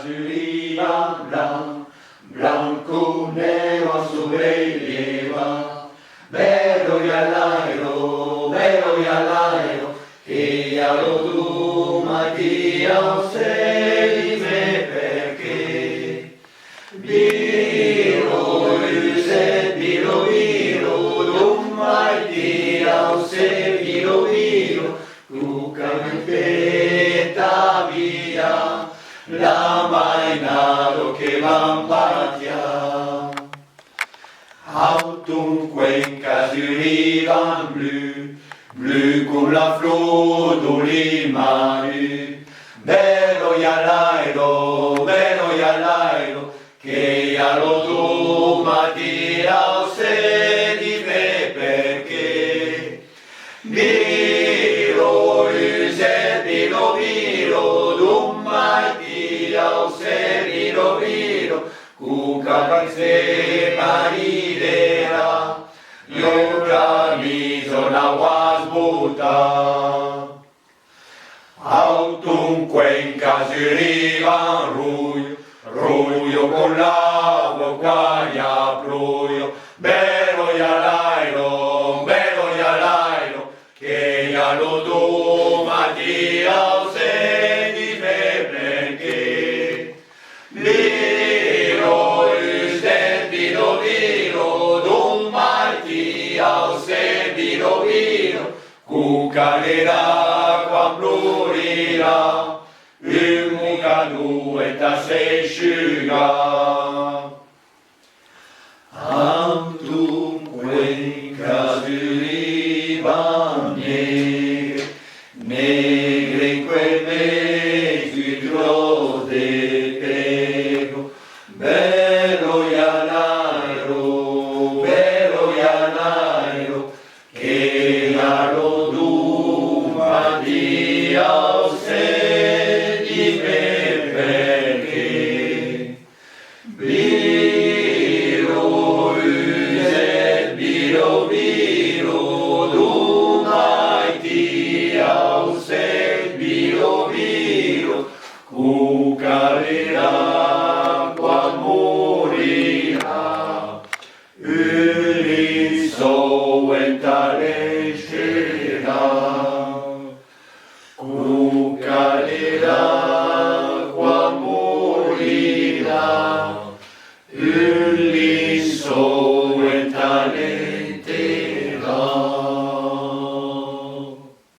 azzurriva, blanco nero sovrelieva, bello y all'aero, che allo tu Mattia sei di me perché. Biro, dum Mattia sei biro, cuca mi fetta via, la mainado che m'ambatia. Autumn Cuenca azzurriva blu, blu come la flor dei mari. Bello y all'aero, che allo tu Mattia sei di me perché. Biro, dum Mattia sei biro, cuca se maridera, io camiso la wasbuta. Autumn Cuenca azzurriva ruglio con l'acqua quaglia pluio, bello y all'aero, che allo tu Mattia sei di me perché. Biro, dum Mattia sei biro, cuca l'acqua plurirà, un mucca due ta sei sciuga. Autumn Cuenca azzurriva negre in quel mezzo idro de pego, bello y all'aero, che allo tu Mattia sei di me perché. Biro, dum Mattia sei biro, cuca